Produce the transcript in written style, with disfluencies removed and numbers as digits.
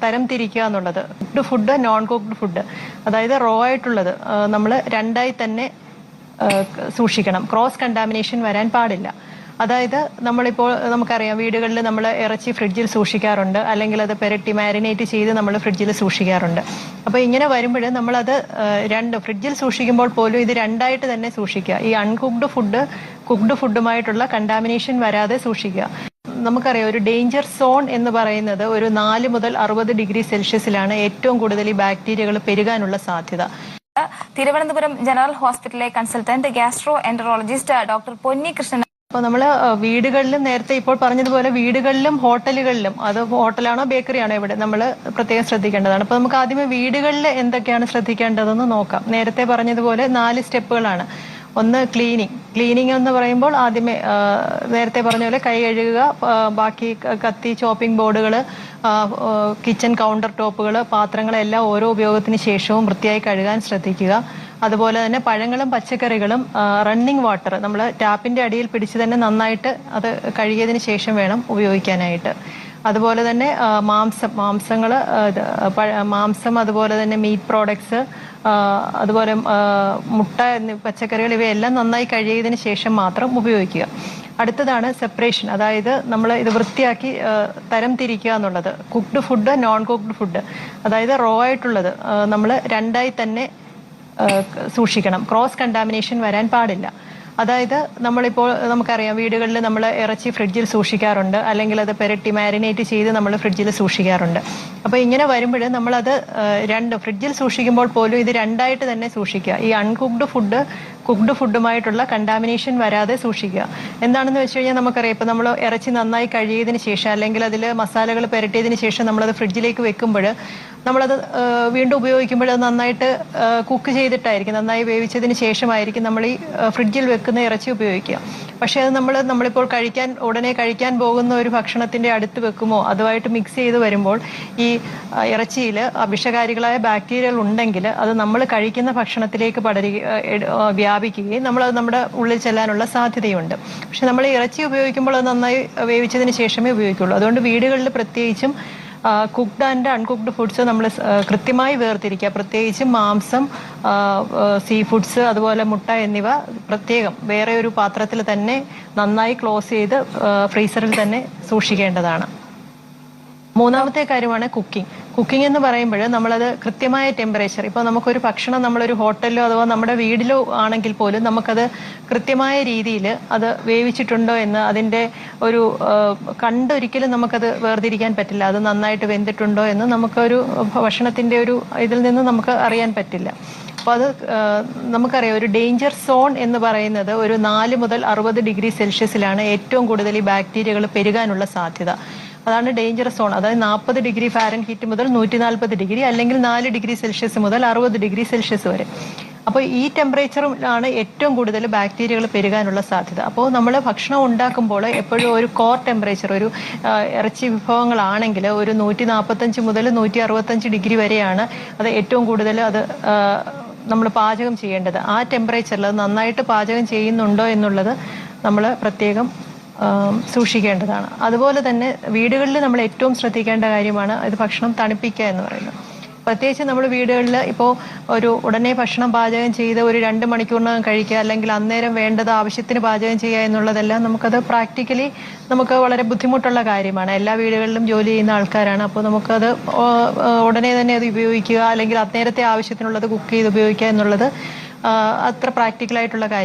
തരം തിരിക്കുക എന്നുള്ളത് cooked food non cooked food അതായത് റോ ആയിട്ടുള്ളത് നമ്മൾ രണ്ടായി തന്നെ സൂക്ഷിക്കണം. ക്രോസ് കണ്ടാമിനേഷൻ വരാൻ പാടില്ല. അതായത് നമ്മളിപ്പോൾ നമുക്കറിയാം വീടുകളിൽ നമ്മൾ ഇറച്ചി ഫ്രിഡ്ജിൽ സൂക്ഷിക്കാറുണ്ട്, അല്ലെങ്കിൽ അത് പെരട്ടി മാരിനേറ്റ് ചെയ്ത് നമ്മൾ ഫ്രിഡ്ജിൽ സൂക്ഷിക്കാറുണ്ട്. അപ്പോൾ ഇങ്ങനെ വരുമ്പോൾ നമ്മളത് ഫ്രിഡ്ജിൽ സൂക്ഷിക്കുമ്പോൾ പോലും ഇത് രണ്ടായിട്ട് തന്നെ സൂക്ഷിക്കുക. ഈ അൺകുക്ക്ഡ് ഫുഡ് കുക്ക്ഡ് ഫുഡുമായിട്ടുള്ള കണ്ടാമിനേഷൻ വരാതെ സൂക്ഷിക്കുക. നമുക്കറിയാം ഒരു ഡേഞ്ചർ സോൺ എന്ന് പറയുന്നത് ഒരു 4 മുതൽ 60 ഡിഗ്രി സെൽഷ്യസിലാണ് ഏറ്റവും കൂടുതൽ ഈ ബാക്ടീരിയകൾ പെരുകാനുള്ള സാധ്യത. തിരുവനന്തപുരം ജനറൽ ഹോസ്പിറ്റലിലെ കൺസൾട്ടന്റ് ഗ്യാസ്ട്രോ എൻട്രോളജിസ്റ്റ് ഡോക്ടർ പൊന്നി കൃഷ്ണൻ. അപ്പോൾ നമ്മൾ വീടുകളിലും നേരത്തെ ഇപ്പോൾ പറഞ്ഞതുപോലെ വീടുകളിലും ഹോട്ടലുകളിലും, അത് ഹോട്ടലാണോ ബേക്കറിയാണോ ഇവിടെ നമ്മൾ പ്രത്യേകം ശ്രദ്ധിക്കേണ്ടതാണ്. അപ്പോൾ നമുക്ക് ആദ്യമേ വീടുകളിൽ എന്തൊക്കെയാണ് ശ്രദ്ധിക്കേണ്ടതെന്ന് നോക്കാം. നേരത്തെ പറഞ്ഞതുപോലെ 4 സ്റ്റെപ്പുകളാണ്. ഒന്ന് ക്ലീനിങ് എന്ന് പറയുമ്പോൾ ആദ്യമേ നേരത്തെ പറഞ്ഞ പോലെ കൈ കഴുകുക, ബാക്കി കത്തി, ചോപ്പിംഗ് ബോർഡുകൾ, കിച്ചൺ കൗണ്ടർ ടോപ്പുകൾ, പാത്രങ്ങളെല്ലാം ഓരോ ഉപയോഗത്തിന് ശേഷവും വൃത്തിയായി കഴുകാൻ ശ്രദ്ധിക്കുക. അതുപോലെ തന്നെ പഴങ്ങളും പച്ചക്കറികളും റണ്ണിങ് വാട്ടർ നമ്മൾ ടാപ്പിന്റെ അടിയിൽ പിടിച്ച് തന്നെ നന്നായിട്ട് അത് കഴുകിയതിന് ശേഷം വേണം ഉപയോഗിക്കാനായിട്ട്. അതുപോലെ തന്നെ മാംസം, അതുപോലെ തന്നെ മീറ്റ് പ്രോഡക്ട്സ്, അതുപോലെ മുട്ട, പച്ചക്കറികൾ ഇവയെല്ലാം നന്നായി കഴുകിയതിന് ശേഷം മാത്രം ഉപയോഗിക്കുക. അടുത്തതാണ് സെപ്പറേഷൻ, അതായത് നമ്മൾ ഇത് വൃത്തിയാക്കി തരം തിരിക്കുക എന്നുള്ളത്. Cooked food non cooked food അതായത് റോ ആയിട്ടുള്ളത് നമ്മൾ രണ്ടായി തന്നെ സൂക്ഷിക്കണം. ക്രോസ് കണ്ടാമിനേഷൻ വരാൻ പാടില്ല. അതായത് നമ്മളിപ്പോൾ നമുക്കറിയാം വീടുകളിൽ നമ്മൾ ഇറച്ചി ഫ്രിഡ്ജിൽ സൂക്ഷിക്കാറുണ്ട്, അല്ലെങ്കിൽ അത് പെരട്ടി മാരിനേറ്റ് ചെയ്ത് നമ്മൾ ഫ്രിഡ്ജിൽ സൂക്ഷിക്കാറുണ്ട്. അപ്പോൾ ഇങ്ങനെ വരുമ്പോൾ നമ്മളത് ഫ്രിഡ്ജിൽ സൂക്ഷിക്കുമ്പോൾ പോലും ഇത് രണ്ടായിട്ട് തന്നെ സൂക്ഷിക്കുക. ഈ അൺകുക്ക്ഡ് ഫുഡ് കുക്ക്ഡ് ഫുഡുമായിട്ടുള്ള കണ്ടാമിനേഷൻ വരാതെ സൂക്ഷിക്കുക. എന്താണെന്ന് വെച്ച് കഴിഞ്ഞാൽ നമുക്കറിയാം, ഇപ്പം നമ്മൾ ഇറച്ചി നന്നായി കഴുകിയതിന് ശേഷം അല്ലെങ്കിൽ അതിൽ മസാലകൾ പുരട്ടിയതിന് ശേഷം നമ്മളത് ഫ്രിഡ്ജിലേക്ക് വെക്കുമ്പോൾ നമ്മളത് വീണ്ടും ഉപയോഗിക്കുമ്പോൾ അത് നന്നായിട്ട് കുക്ക് ചെയ്തിട്ടായിരിക്കും, നന്നായി വേവിച്ചതിന് ശേഷമായിരിക്കും നമ്മൾ ഈ ഫ്രിഡ്ജിൽ വെക്കുന്ന ഇറച്ചി ഉപയോഗിക്കുക. പക്ഷേ അത് നമ്മളിപ്പോൾ ഉടനെ കഴിക്കാൻ പോകുന്ന ഒരു ഭക്ഷണത്തിന്റെ അടുത്ത് വെക്കുമോ അതുമായിട്ട് മിക്സ് ചെയ്ത് വരുമ്പോൾ ഈ ഇറച്ചിയിൽ വിഷകാരികളായ ബാക്ടീരിയകൾ ഉണ്ടെങ്കിൽ അത് നമ്മൾ കഴിക്കുന്ന ഭക്ഷണത്തിലേക്ക് വ്യാപിക്കുകയും നമ്മളത് നമ്മുടെ ഉള്ളിൽ ചെല്ലാനുള്ള സാധ്യതയുണ്ട്. പക്ഷെ നമ്മൾ ഇറച്ചി ഉപയോഗിക്കുമ്പോൾ അത് നന്നായി വേവിച്ചതിന് ശേഷമേ ഉപയോഗിക്കുള്ളൂ. അതുകൊണ്ട് വീടുകളിൽ പ്രത്യേകിച്ചും കുക്ക്ഡ് ആൻഡ് അൺകുക്ക്ഡ് ഫുഡ്സ് നമ്മൾ കൃത്യമായി വേർതിരിക്കുക. പ്രത്യേകിച്ചും മാംസം, സീ ഫുഡ്സ്, അതുപോലെ മുട്ട എന്നിവ പ്രത്യേകം വേറെ ഒരു പാത്രത്തിൽ തന്നെ നന്നായി ക്ലോസ് ചെയ്ത് ഫ്രീസറിൽ തന്നെ സൂക്ഷിക്കേണ്ടതാണ്. മൂന്നാമത്തെ കാര്യമാണ് കുക്കിംഗ് എന്ന് പറയുമ്പോൾ നമ്മളത് കൃത്യമായ ടെമ്പറേച്ചർ, ഇപ്പോൾ നമുക്കൊരു ഭക്ഷണം നമ്മളൊരു ഹോട്ടലിലോ അഥവാ നമ്മുടെ വീട്ടിലോ ആണെങ്കിൽ പോലും നമുക്കത് കൃത്യമായ രീതിയിൽ അത് വേവിച്ചിട്ടുണ്ടോ എന്ന് അതിൻ്റെ ഒരു കണ്ടൊരിക്കലും നമുക്കത് വേർതിരിക്കാൻ പറ്റില്ല. അത് നന്നായിട്ട് വെന്തിട്ടുണ്ടോ എന്ന് നമുക്കൊരു ഭക്ഷണത്തിൻ്റെ ഒരു ഇതിൽ നിന്ന് നമുക്ക് അറിയാൻ പറ്റില്ല. അപ്പോൾ അത് നമുക്കറിയാം ഒരു ഡേഞ്ചർ സോൺ എന്ന് പറയുന്നത് ഒരു 4 മുതൽ 60 ഡിഗ്രി സെൽഷ്യസിലാണ് ഏറ്റവും കൂടുതൽ ഈ ബാക്ടീരിയകൾ പെരുകാനുള്ള സാധ്യത. അതാണ് ഡേഞ്ചറസ് സോൺ. അതായത് 40 ഡിഗ്രി ഫാരൻഹീറ്റ് മുതൽ 140 ഡിഗ്രി, അല്ലെങ്കിൽ 4 ഡിഗ്രി സെൽഷ്യസ് മുതൽ 60 ഡിഗ്രി സെൽഷ്യസ് വരെ. അപ്പോൾ ഈ ടെമ്പറേച്ചറിലാണ് ഏറ്റവും കൂടുതൽ ബാക്ടീരിയകൾ പെരുകാനുള്ള സാധ്യത. അപ്പോൾ നമ്മൾ ഭക്ഷണം ഉണ്ടാക്കുമ്പോൾ എപ്പോഴും ഒരു കോർ ടെമ്പറേച്ചർ, ഒരു ഇറച്ചി വിഭവങ്ങളാണെങ്കിൽ ഒരു 145 മുതൽ 165 ഡിഗ്രി വരെയാണ് അത് ഏറ്റവും കൂടുതൽ നമ്മൾ പാചകം ചെയ്യേണ്ടത്. ആ ടെമ്പറേച്ചറിൽ അത് നന്നായിട്ട് പാചകം ചെയ്യുന്നുണ്ടോ എന്നുള്ളത് നമ്മൾ പ്രത്യേകം സൂക്ഷിക്കേണ്ടതാണ്. അതുപോലെ തന്നെ വീടുകളിൽ നമ്മൾ ഏറ്റവും ശ്രദ്ധിക്കേണ്ട കാര്യമാണ് ഇത് ഭക്ഷണം തണുപ്പിക്കുക എന്ന് പറയുന്നത്. പ്രത്യേകിച്ച് നമ്മൾ വീടുകളിൽ ഇപ്പോൾ ഉടനെ ഭക്ഷണം പാചകം ചെയ്ത് ഒരു 2 മണിക്കൂറിനകം കഴിക്കുക, അല്ലെങ്കിൽ അന്നേരം വേണ്ടത് ആവശ്യത്തിന് പാചകം ചെയ്യുക എന്നുള്ളതെല്ലാം നമുക്കത് പ്രാക്ടിക്കലി നമുക്ക് വളരെ ബുദ്ധിമുട്ടുള്ള കാര്യമാണ്. എല്ലാ വീടുകളിലും ജോലി ചെയ്യുന്ന ആൾക്കാരാണ്. അപ്പോൾ നമുക്കത് ഉടനെ തന്നെ അത് ഉപയോഗിക്കുക, അല്ലെങ്കിൽ അന്നേരത്തെ ആവശ്യത്തിനുള്ളത് കുക്ക് ചെയ്ത് ഉപയോഗിക്കുക എന്നുള്ളത് അത്ര പ്രാക്ടിക്കലായിട്ടുള്ള കാര്യം.